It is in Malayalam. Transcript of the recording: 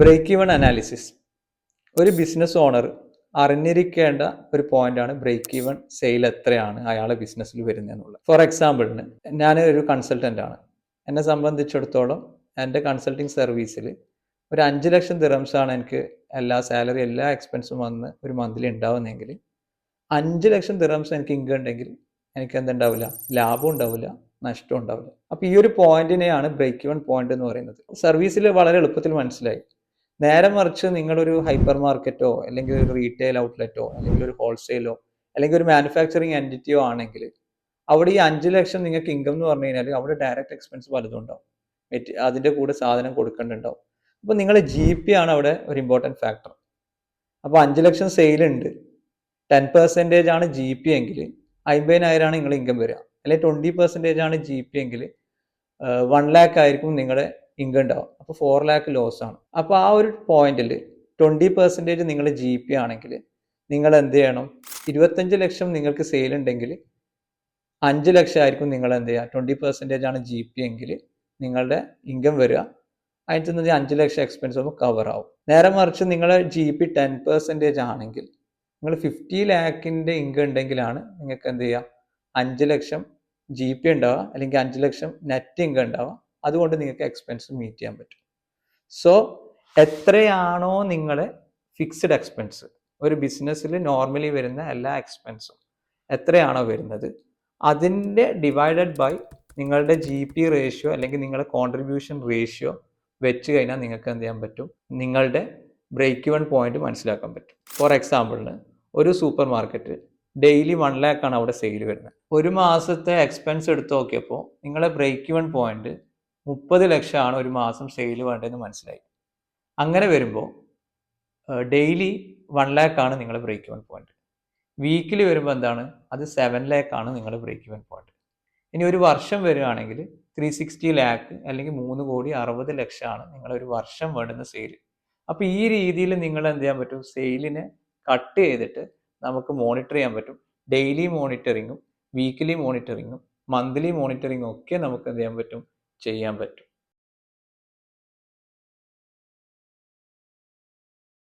Break even analysis. ഒരു ബിസിനസ് ഓണർ അറിഞ്ഞിരിക്കേണ്ട ഒരു പോയിന്റാണ് ബ്രേക്ക് ഈവൺ സെയിൽ എത്രയാണ് അയാളെ ബിസിനസ്സിൽ വരുന്നതെന്നുള്ളത്. ഫോർ എക്സാമ്പിളിന് ഞാൻ ഒരു കൺസൾട്ടൻ്റ് ആണ്. എന്നെ സംബന്ധിച്ചിടത്തോളം എൻ്റെ കൺസൾട്ടിങ് സർവീസിൽ ഒരു 5 ലക്ഷം ദിറംസാണ് എനിക്ക് എല്ലാ സാലറി എല്ലാ എക്സ്പെൻസും വന്ന് ഒരു മന്ത്ലി ഉണ്ടാവുന്നെങ്കിൽ 5 ലക്ഷം ദിറംസ് എനിക്ക് ഇൻകം ഉണ്ടെങ്കിൽ എനിക്ക് എന്തുണ്ടാവില്ല, ലാഭം ഉണ്ടാവില്ല, നഷ്ടം ഉണ്ടാവില്ല. അപ്പോൾ ഈ ഒരു പോയിന്റിനെയാണ് ബ്രേക്ക് ഈവൺ പോയിന്റ് എന്ന് പറയുന്നത്. സർവീസിൽ വളരെ എളുപ്പത്തിൽ മനസ്സിലായി. നേരെ മറിച്ച് നിങ്ങളൊരു ഹൈപ്പർ മാർക്കറ്റോ അല്ലെങ്കിൽ ഒരു റീറ്റെയിൽ ഔട്ട്ലെറ്റോ അല്ലെങ്കിൽ ഒരു ഹോൾസെയിലോ അല്ലെങ്കിൽ ഒരു മാനുഫാക്ചറിങ് എൻറ്റിറ്റിയോ ആണെങ്കിൽ അവിടെ ഈ 5 ലക്ഷം നിങ്ങൾക്ക് ഇൻകം എന്ന് പറഞ്ഞു കഴിഞ്ഞാൽ അവിടെ ഡയറക്റ്റ് എക്സ്പെൻസ് പലതും ഉണ്ടാവും. അതിൻ്റെ കൂടെ സാധനം കൊടുക്കേണ്ടതുണ്ടാവും. അപ്പോൾ നിങ്ങളുടെ GP ആണ് അവിടെ ഒരു ഇമ്പോർട്ടൻറ്റ് ഫാക്ടർ. അപ്പോൾ 5 ലക്ഷം സെയിൽ ഉണ്ട്, 10% ആണ് GP എങ്കിൽ 50,000 ആണ് നിങ്ങൾ ഇൻകം വരിക. അല്ലെങ്കിൽ 20% ആണ് GP എങ്കിൽ 1 lakh ആയിരിക്കും നിങ്ങളുടെ ഇൻകം ഉണ്ടാവും. അപ്പോൾ 4 lakh ലോസ് ആണ്. അപ്പോൾ ആ ഒരു പോയിന്റിൽ 20% നിങ്ങളുടെ GP ആണെങ്കിൽ നിങ്ങൾ എന്ത് ചെയ്യണം? 25 ലക്ഷം നിങ്ങൾക്ക് സെയിൽ ഉണ്ടെങ്കിൽ 5 ലക്ഷം ആയിരിക്കും നിങ്ങൾ എന്ത് ചെയ്യുക? 20% ആണ് GP എങ്കിൽ നിങ്ങളുടെ ഇൻകം വരിക. അതിനകത്ത് നിന്ന് 5 ലക്ഷം എക്സ്പെൻസ് ഒന്ന് കവർ ആവും. നേരെ മറിച്ച് നിങ്ങളുടെ GP 10% ആണെങ്കിൽ നിങ്ങൾ 50 ലാക്കിൻ്റെ ഇൻകം ഉണ്ടെങ്കിലാണ് നിങ്ങൾക്ക് എന്ത് ചെയ്യുക? 5 ലക്ഷം GP ഉണ്ടാവുക, അല്ലെങ്കിൽ 5 ലക്ഷം നെറ്റ് ഇൻകം ഉണ്ടാവുക. അതുകൊണ്ട് നിങ്ങൾക്ക് എക്സ്പെൻസ് മീറ്റ് ചെയ്യാൻ പറ്റും. സോ എത്രയാണോ നിങ്ങളുടെ ഫിക്സ്ഡ് എക്സ്പെൻസ്, ഒരു ബിസിനസ്സിൽ നോർമലി വരുന്ന എല്ലാ എക്സ്പെൻസും എത്രയാണോ വരുന്നത് അതിൻ്റെ ഡിവൈഡഡ് ബൈ നിങ്ങളുടെ GP റേഷ്യോ അല്ലെങ്കിൽ നിങ്ങളുടെ കോൺട്രിബ്യൂഷൻ റേഷ്യോ വെച്ച് കഴിഞ്ഞാൽ നിങ്ങൾക്ക് എന്ത് ചെയ്യാൻ പറ്റും? നിങ്ങളുടെ ബ്രേക്ക് ഈവൺ പോയിന്റ് മനസ്സിലാക്കാൻ പറ്റും. ഫോർ എക്സാമ്പിളിന് ഒരു സൂപ്പർ മാർക്കറ്റ് ഡെയിലി 1 lakh ആണ് അവിടെ സെയിൽ വരുന്നത്. ഒരു മാസത്തെ എക്സ്പെൻസ് എടുത്ത് നോക്കിയപ്പോൾ നിങ്ങളുടെ ബ്രേക്ക് ഈവൺ പോയിന്റ് 30 ലക്ഷമാണ് ഒരു മാസം സെയിൽ വേണ്ടതെന്ന് മനസ്സിലായി. അങ്ങനെ വരുമ്പോൾ ഡെയിലി 1 lakh ആണ് നിങ്ങളുടെ ബ്രേക്ക് ഈവൺ പോയിന്റ്. വീക്കിലി വരുമ്പോൾ എന്താണ്? അത് 7 lakh ആണ് നിങ്ങളുടെ ബ്രേക്ക് ഈവൺ പോയിന്റ്. ഇനി ഒരു വർഷം വരികയാണെങ്കിൽ 360 lakh അല്ലെങ്കിൽ 3,60,00,000 നിങ്ങളൊരു വർഷം വേണ്ടുന്ന സെയിൽ. അപ്പോൾ ഈ രീതിയിൽ നിങ്ങൾ എന്ത് ചെയ്യാൻ പറ്റും? സെയിലിനെ കട്ട് ചെയ്തിട്ട് നമുക്ക് മോണിറ്റർ ചെയ്യാൻ പറ്റും. ഡെയിലി മോണിറ്ററിങ്ങും വീക്കിലി മോണിറ്ററിങ്ങും മന്ത്ലി മോണിറ്ററിങ്ങും ഒക്കെ നമുക്ക് എന്ത് ചെയ്യാൻ പറ്റും? ചെയ്യാൻ പറ്റും.